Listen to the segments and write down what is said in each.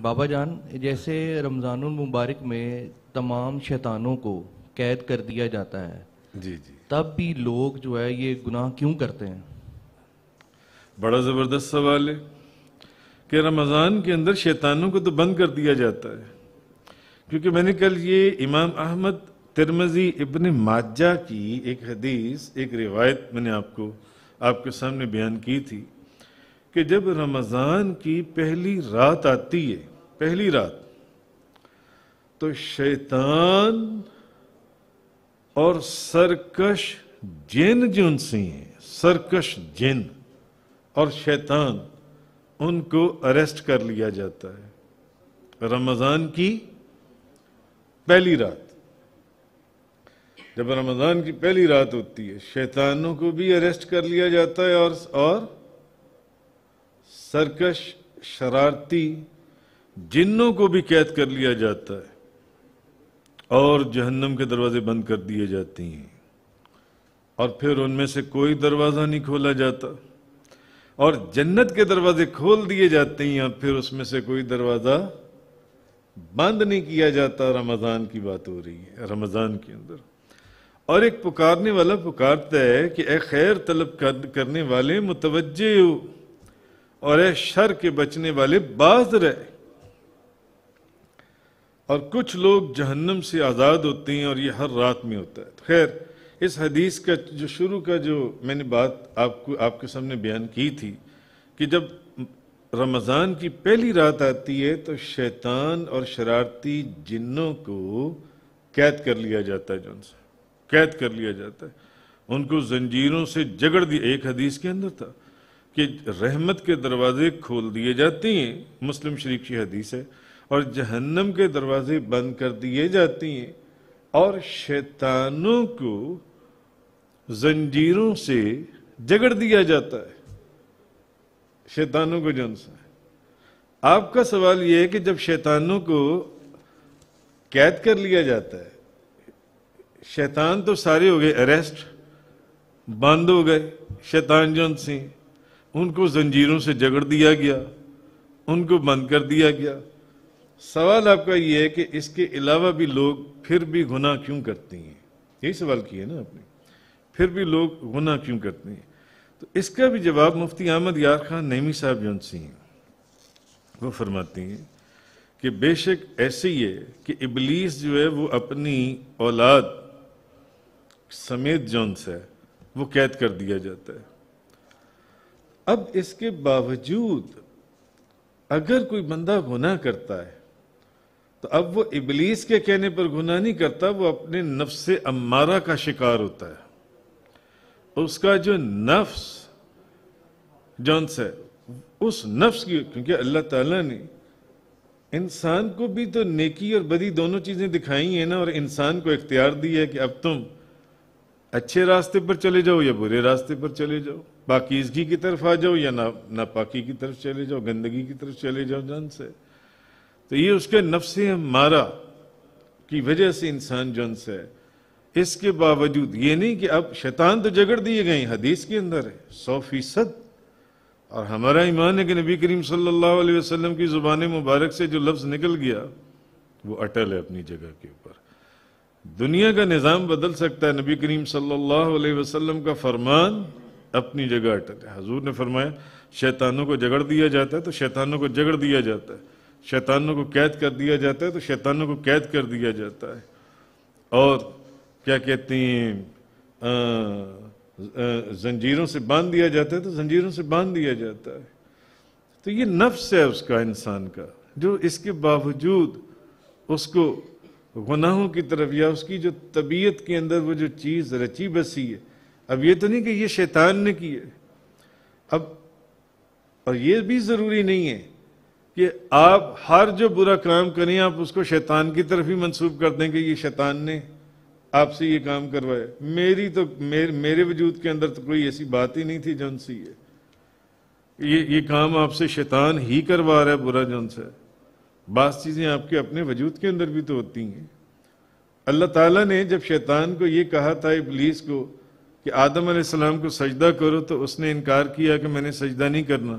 بابا جان، جیسے رمضان المبارک میں تمام شیطانوں کو قید کر دیا جاتا ہے، جی جی، تب بھی لوگ جو ہے یہ گناہ کیوں کرتے ہیں؟ بڑا زبردست سوال ہے کہ رمضان کے اندر شیطانوں کو تو بند کر دیا جاتا ہے، کیونکہ میں نے کل یہ امام احمد ترمذی ابن ماجہ کی ایک حدیث، ایک روایت میں نے آپ کے سامنے بیان کی تھی کہ جب رمضان کی پہلی رات آتی ہے، پہلی رات، تو شیطان اور سرکش جن جو ان سے ہیں، سرکش جن اور شیطان، ان کو اریسٹ کر لیا جاتا ہے رمضان کی پہلی رات۔ جب رمضان کی پہلی رات ہوتی ہے، شیطانوں کو بھی اریسٹ کر لیا جاتا ہے اور سرکش شرارتی جنوں کو بھی قید کر لیا جاتا ہے اور جہنم کے دروازے بند کر دیے جاتے ہیں، اور پھر ان میں سے کوئی دروازہ نہیں کھولا جاتا، اور جنت کے دروازے کھول دیے جاتے ہیں اور پھر اس میں سے کوئی دروازہ بند نہیں کیا جاتا۔ رمضان کی بات ہو رہی ہے، رمضان کے اندر، اور ایک پکارنے والا پکارتا ہے کہ اے خیر طلب کرنے والے متوجہ ہو، اور اے شر کے بچنے والے باز رہے۔ اور کچھ لوگ جہنم سے آزاد ہوتے ہیں، اور یہ ہر رات میں ہوتا ہے۔ خیر، اس حدیث کا جو شروع کا جو میں نے بات آپ کے سامنے بیان کی تھی کہ جب رمضان کی پہلی رات آتی ہے تو شیطان اور شرارتی جنوں کو قید کر لیا جاتا ہے، جن سے قید کر لیا جاتا ہے، ان کو زنجیروں سے جگڑ دیا۔ ایک حدیث کے اندر تھا کہ رحمت کے دروازے کھول دیے جاتے ہیں، مسلم شریف کی حدیث ہے، اور جہنم کے دروازے بند کر دیے جاتے ہیں، اور شیطانوں کو زنجیروں سے جگڑ دیا جاتا ہے، شیطانوں کو جن سے۔ آپ کا سوال یہ ہے کہ جب شیطانوں کو قید کر لیا جاتا ہے، شیطان تو سارے ہو گئے اریسٹ، بند ہو گئے، شیطان جن سے ان کو زنجیروں سے جگڑ دیا گیا، ان کو بند کر دیا گیا۔ سوال آپ کا یہ ہے کہ اس کے علاوہ بھی لوگ پھر بھی گناہ کیوں کرتے ہیں؟ یہی سوال کیا نا آپ نے، پھر بھی لوگ گناہ کیوں کرتے ہیں؟ تو اس کا بھی جواب مفتی احمد یار خان نعیمی صاحب جون سے ہیں، وہ فرماتے ہیں کہ بے شک ایسے ہی ہے کہ ابلیس جو ہے وہ اپنی اولاد سمیت جون سے وہ قید کر دیا جاتا ہے۔ اب اس کے باوجود اگر کوئی بندہ گناہ کرتا ہے تو اب وہ ابلیس کے کہنے پر گناہ نہیں کرتا، وہ اپنے نفس امارہ کا شکار ہوتا ہے۔ اس کا جو نفس جون سے، اس نفس کی، کیونکہ اللہ تعالیٰ نے انسان کو بھی تو نیکی اور بدی دونوں چیزیں دکھائی ہیں نا، اور انسان کو اختیار دیا ہے کہ اب تم اچھے راستے پر چلے جاؤ یا برے راستے پر چلے جاؤ، پاکیزگی کی طرف آ جاؤ یا ناپاکی کی طرف چلے جاؤ، گندگی کی طرف چلے جاؤ جان سے۔ تو یہ اس کے نفس ہمارا کی وجہ سے انسان جن سے ہے۔ اس کے باوجود یہ نہیں کہ اب شیطان تو جگڑ دیے گئے، حدیث کے اندر ہے 100%، اور ہمارا ایمان ہے کہ نبی کریم صلی اللہ علیہ وسلم کی زبان مبارک سے جو لفظ نکل گیا وہ اٹل ہے اپنی جگہ کے اوپر۔ دنیا کا نظام بدل سکتا ہے، نبی کریم صلی اللہ علیہ وسلم کا فرمان اپنی جگہ اٹل ہے۔ حضور نے فرمایا شیطانوں کو جگڑ دیا جاتا ہے تو شیطانوں کو جگڑ دیا جاتا ہے، شیطانوں کو قید کر دیا جاتا ہے تو شیطانوں کو قید کر دیا جاتا ہے، اور کیا کہتے ہیں زنجیروں سے باندھ دیا جاتا ہے تو زنجیروں سے باندھ دیا جاتا ہے۔ تو یہ نفس ہے اس کا، انسان کا، جو اس کے باوجود اس کو گناہوں کی طرف، یا اس کی جو طبیعت کے اندر وہ جو چیز رچی بسی ہے، اب یہ تو نہیں کہ یہ شیطان نے کی ہے، اب اور یہ بھی ضروری نہیں ہے کہ آپ ہر جو برا کام کریں آپ اس کو شیطان کی طرف ہی منسوب کر دیں کہ یہ شیطان نے آپ سے یہ کام کروایا۔ میرے وجود کے اندر تو کوئی ایسی بات ہی نہیں تھی جن سے یہ کام آپ سے شیطان ہی کروا رہا ہے برا جن سے۔ بعض چیزیں آپ کے اپنے وجود کے اندر بھی تو ہوتی ہیں۔ اللہ تعالیٰ نے جب شیطان کو یہ کہا تھا، ابلیس کو، کہ آدم علیہ السلام کو سجدہ کرو، تو اس نے انکار کیا کہ میں نے سجدہ نہیں کرنا۔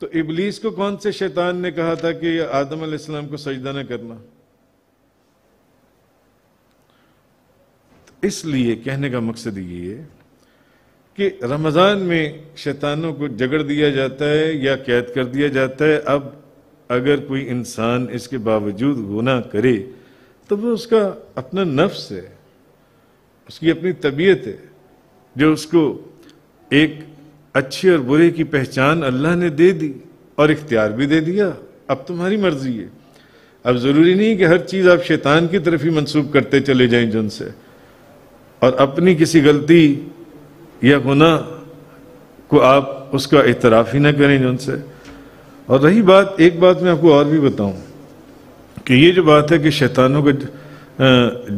تو ابلیس کو کون سے شیطان نے کہا تھا کہ آدم علیہ السلام کو سجدہ نہ کرنا؟ اس لیے کہنے کا مقصد یہ ہے کہ رمضان میں شیطانوں کو جگڑ دیا جاتا ہے یا قید کر دیا جاتا ہے۔ اب اگر کوئی انسان اس کے باوجود گناہ کرے تو وہ اس کا اپنا نفس ہے، اس کی اپنی طبیعت ہے، جو اس کو ایک اچھے اور برے کی پہچان اللہ نے دے دی اور اختیار بھی دے دیا، اب تمہاری مرضی ہے۔ اب ضروری نہیں کہ ہر چیز آپ شیطان کی طرف ہی منسوب کرتے چلے جائیں جن سے، اور اپنی کسی غلطی یا گناہ کو آپ اس کا اعتراف ہی نہ کریں جن سے۔ اور رہی بات، ایک بات میں آپ کو اور بھی بتاؤں کہ یہ جو بات ہے کہ شیطانوں کو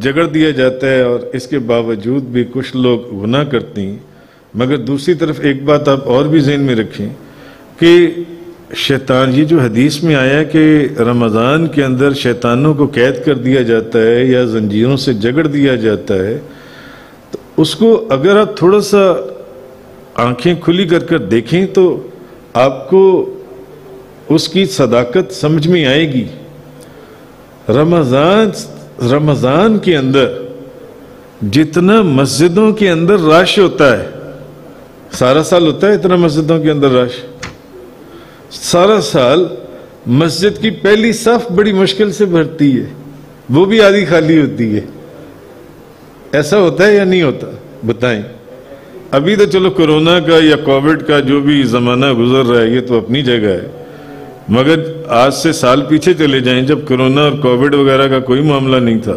جگڑ دیا جاتا ہے اور اس کے باوجود بھی کچھ لوگ گناہ کرتے ہیں، مگر دوسری طرف ایک بات آپ اور بھی ذہن میں رکھیں کہ شیطان، یہ جو حدیث میں آیا کہ رمضان کے اندر شیطانوں کو قید کر دیا جاتا ہے یا زنجیروں سے جگڑ دیا جاتا ہے، تو اس کو اگر آپ تھوڑا سا آنکھیں کھلی کر کر دیکھیں تو آپ کو اس کی صداقت سمجھ میں آئے گی۔ رمضان کے اندر جتنا مسجدوں کے اندر رش ہوتا ہے، سارا سال ہوتا ہے اتنا مسجدوں کے اندر رش، سارا سال مسجد کی پہلی صف بڑی مشکل سے بھرتی ہے، وہ بھی آدھی خالی ہوتی ہے۔ ایسا ہوتا ہے یا نہیں ہوتا؟ بتائیں۔ ابھی تو چلو کورونا کا یا کووڈ کا جو بھی زمانہ گزر رہا ہے یہ تو اپنی جگہ ہے، مگر آج سے سال پیچھے چلے جائیں جب کورونا اور کووڈ وغیرہ کا کوئی معاملہ نہیں تھا،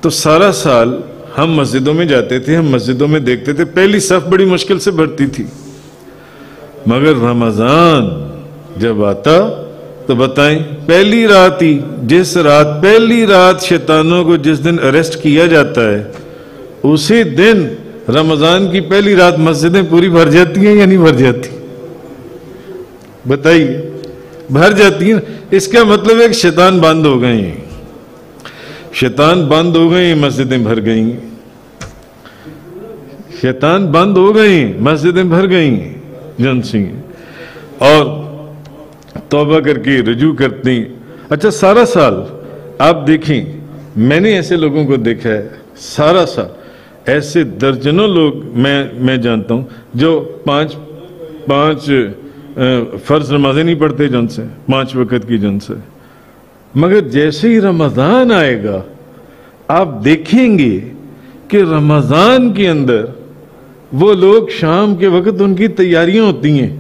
تو سارا سال ہم مسجدوں میں جاتے تھے، ہم مسجدوں میں دیکھتے تھے پہلی صف بڑی مشکل سے بھرتی تھی، مگر رمضان جب آتا تو بتائیں پہلی رات ہی، پہلی رات شیطانوں کو جس دن اریسٹ کیا جاتا ہے اسی دن رمضان کی پہلی رات مسجدیں پوری بھر جاتی ہیں یا نہیں بھر جاتی؟ بتائیے، بھر جاتی ہیں۔ اس کا مطلب ہے کہ شیطان بند ہو گئے ہیں، شیطان بند ہو گئے ہیں، مسجدیں بھر گئی ہیں، شیطان بند ہو گئے ہیں، مسجدیں بھر گئی ہیں جن سے، اور توبہ کر کے رجوع کرتے ہیں۔ اچھا، سارا سال آپ دیکھیں، میں نے ایسے لوگوں کو دیکھا ہے، سارا سال ایسے درجنوں لوگ میں جانتا ہوں جو پانچ فرض نمازیں نہیں پڑھتے جن سے، 5 وقت کی جن سے، مگر جیسے ہی رمضان آئے گا آپ دیکھیں گے کہ رمضان کے اندر وہ لوگ شام کے وقت ان کی تیاریاں ہوتی ہیں،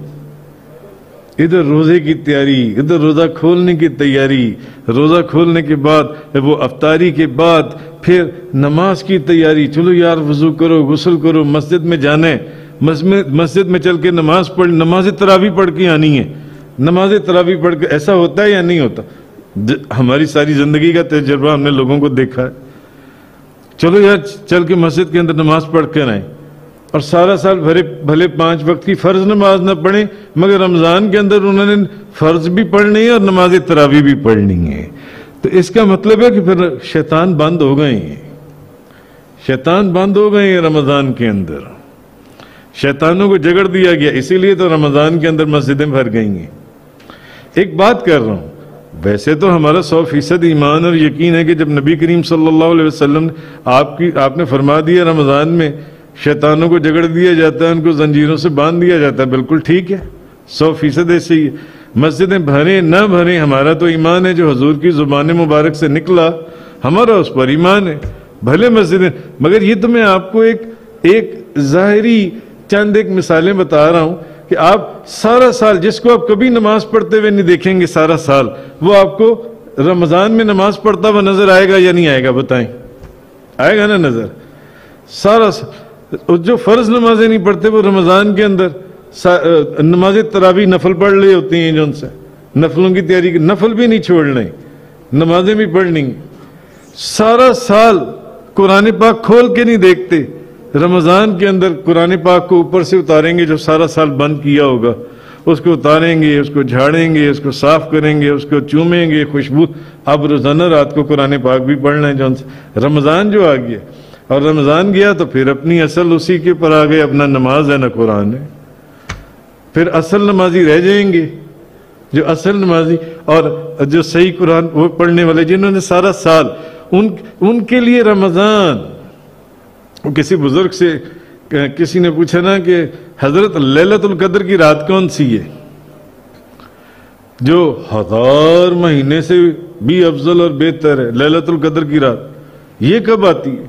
ادھر روزے کی تیاری، ادھر روزہ کھولنے کی تیاری، روزہ کھولنے کے بعد وہ افطاری کے بعد پھر نماز کی تیاری، چلو یار وضو کرو، غسل کرو، مسجد میں جانے، مسجد میں چل کے نماز تراویح پڑھ کے آنی ہے، نماز تراویح پڑھ کے۔ ایسا ہوتا ہے یا نہیں ہوتا؟ ہماری ساری زندگی کا تجربہ ہم نے لوگوں کو دیکھا ہے، چلو یار چل کے مسجد کے اندر نماز پڑھ کر آئیں، اور سارا سال بھلے 5 وقت کی فرض نماز نہ پڑھیں، مگر رمضان کے اندر انہوں نے فرض بھی پڑھنی ہے اور نماز تراویح بھی پڑھنی ہے۔ تو اس کا مطلب ہے کہ پھر شیطان بند ہو گئے ہیں، شیطان بند ہو گئے ہیں رمضان کے اندر، شیطانوں کو جگڑ دیا گیا، اسی لیے تو رمضان کے اندر مسجدیں بھر گئی ہیں۔ ایک بات کر رہا ہوں، ویسے تو ہمارا 100% ایمان اور یقین ہے کہ جب نبی کریم صلی اللہ علیہ وسلم آپ نے فرما دیا رمضان میں شیطانوں کو جگڑ دیا جاتا ہے، ان کو زنجیروں سے باندھ دیا جاتا ہے، بالکل ٹھیک ہے، 100% ایسے ہی ہے۔ مسجدیں بھریں نہ بھریں، ہمارا تو ایمان ہے جو حضور کی زبان مبارک سے نکلا، ہمارا اس پر ایمان ہے، بھلے مسجدیں، مگر یہ تو میں آپ کو ایک ظاہری چند ایک مثالیں بتا رہا ہوں کہ آپ سارا سال، جس کو آپ کبھی نماز پڑھتے ہوئے نہیں دیکھیں گے سارا سال، وہ آپ کو رمضان میں نماز پڑھتا ہوا نظر آئے گا یا نہیں آئے گا؟ بتائیں، آئے گا نا نظر؟ سارا سال جو فرض نمازیں نہیں پڑھتے وہ رمضان کے اندر نماز تراویح نفل پڑھ رہے ہوتی ہیں، جن سے نفلوں کی تیاری، نفل بھی نہیں چھوڑنے، نمازیں بھی پڑھنی، سارا سال قرآن پاک کھول کے نہیں دیکھتے، رمضان کے اندر قرآن پاک کو اوپر سے اتاریں گے جو سارا سال بند کیا ہوگا، اس کو اتاریں گے، اس کو جھاڑیں گے، اس کو صاف کریں گے، اس کو چومیں گے، خوشبو، اب روزانہ رات کو قرآن پاک بھی پڑھنا ہے جن سے۔ رمضان جو آ گیا اور رمضان گیا تو پھر اپنی اصل اسی کے پر آ گئے، اپنا نماز ہے نہ قرآن ہے۔ پھر اصل نمازی رہ جائیں گے، جو اصل نمازی اور جو صحیح قرآن وہ پڑھنے والے جنہوں نے سارا سال ان کے لیے رمضان. کسی بزرگ سے کسی نے پوچھا نا کہ حضرت لیلۃ القدر کی رات کون سی ہے جو 1000 مہینے سے بھی افضل اور بہتر ہے؟ لیلۃ القدر کی رات یہ کب آتی ہے؟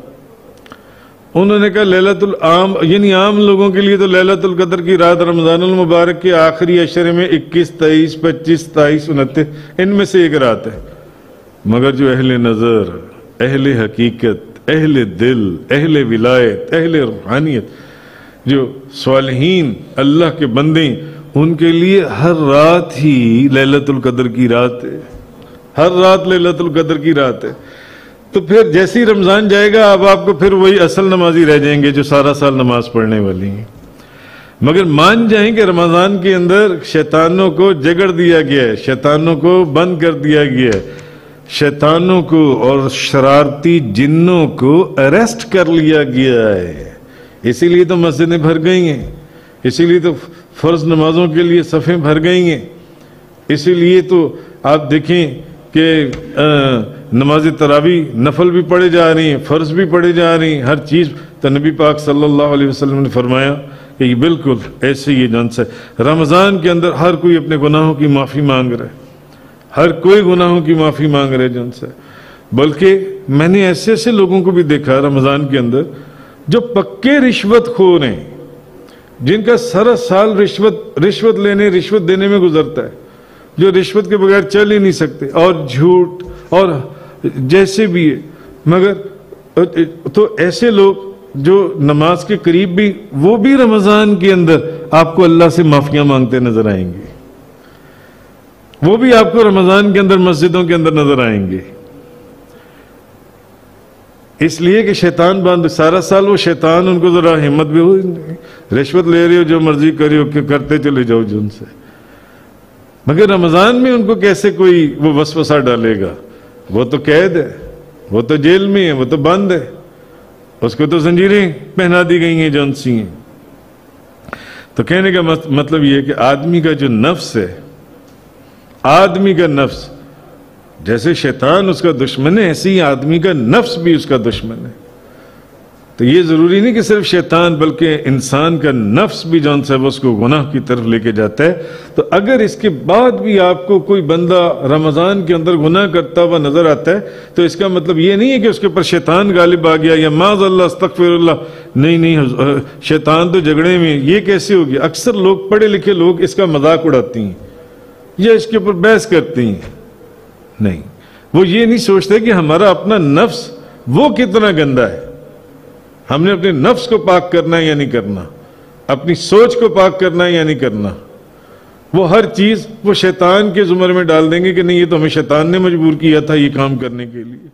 انہوں نے کہا لیلۃ العام، یعنی عام لوگوں کے لیے تو لیلۃ القدر کی رات رمضان المبارک کے آخری عشرے میں 21، 23، 25، 27، 29 ان میں سے ایک رات ہے. مگر جو اہل نظر، اہل حقیقت، اہل دل، اہل ولایت، اہل روحانیت، جو صالحین اللہ کے بندے، ان کے لیے ہر رات ہی لیلۃ القدر کی رات ہے، ہر رات لیلۃ القدر کی رات ہے. تو پھر جیسے ہی رمضان جائے گا اب آپ کو پھر وہی اصل نمازی رہ جائیں گے جو سارا سال نماز پڑھنے والی ہیں. مگر مان جائیں کہ رمضان کے اندر شیطانوں کو جگڑ دیا گیا ہے، شیطانوں کو بند کر دیا گیا ہے، شیطانوں کو اور شرارتی جنوں کو اریسٹ کر لیا گیا ہے. اسی لیے تو مسجدیں بھر گئی ہیں، اسی لیے تو فرض نمازوں کے لیے صفیں بھر گئی ہیں. اسی لیے تو آپ دیکھیں کہ نماز تراویح نفل بھی پڑھے جا رہی ہیں، فرض بھی پڑھے جا رہی ہیں، ہر چیز. تو نبی پاک صلی اللہ علیہ وسلم نے فرمایا کہ یہ بالکل ایسے ہی جن سے رمضان کے اندر ہر کوئی اپنے گناہوں کی معافی مانگ رہا ہے، ہر کوئی گناہوں کی معافی مانگ رہے جن سے. بلکہ میں نے ایسے ایسے لوگوں کو بھی دیکھا رمضان کے اندر جو پکے رشوت خور ہیں، جن کا سارا سال رشوت لینے رشوت دینے میں گزرتا ہے، جو رشوت کے بغیر چل ہی نہیں سکتے، اور جھوٹ اور جیسے بھی ہے. مگر تو ایسے لوگ جو نماز کے قریب بھی، وہ بھی رمضان کے اندر آپ کو اللہ سے معافیاں مانگتے نظر آئیں گے، وہ بھی آپ کو رمضان کے اندر مسجدوں کے اندر نظر آئیں گے. اس لیے کہ شیطان بند سارا سال، وہ شیطان ان کو ذرا ہمت بھی ہو، رشوت لے رہے ہو جو مرضی کری ہو کہ کرتے چلے جاؤ جن سے. مگر رمضان میں ان کو کیسے کوئی وہ وسوسہ ڈالے گا؟ وہ تو قید ہے، وہ تو جیل میں ہے، وہ تو بند ہے، اس کو تو زنجیریں پہنا دی گئی ہیں جون سی ہیں. تو کہنے کا مطلب یہ ہے کہ آدمی کا جو نفس ہے، آدمی کا نفس جیسے شیطان اس کا دشمن ہے، ایسے ہی آدمی کا نفس بھی اس کا دشمن ہے. تو یہ ضروری نہیں کہ صرف شیطان، بلکہ انسان کا نفس بھی جون سے اس کو گناہ کی طرف لے کے جاتا ہے. تو اگر اس کے بعد بھی آپ کو کوئی بندہ رمضان کے اندر گناہ کرتا ہوا نظر آتا ہے تو اس کا مطلب یہ نہیں ہے کہ اس کے اوپر شیطان غالب آ گیا یا معاذ اللہ استغفر اللہ. نہیں، شیطان تو جھگڑے میں، یہ کیسے ہو گیا؟ اکثر لوگ پڑھے لکھے لوگ اس کا مذاق اڑاتی ہیں یا اس کے اوپر بحث کرتی ہیں. نہیں، وہ یہ نہیں سوچتے کہ ہمارا اپنا نفس وہ کتنا گندا ہے، ہم نے اپنے نفس کو پاک کرنا ہے یا نہیں کرنا، اپنی سوچ کو پاک کرنا ہے یا نہیں کرنا. وہ ہر چیز وہ شیطان کے زمرے میں ڈال دیں گے کہ نہیں، یہ تو ہمیں شیطان نے مجبور کیا تھا یہ کام کرنے کے لیے.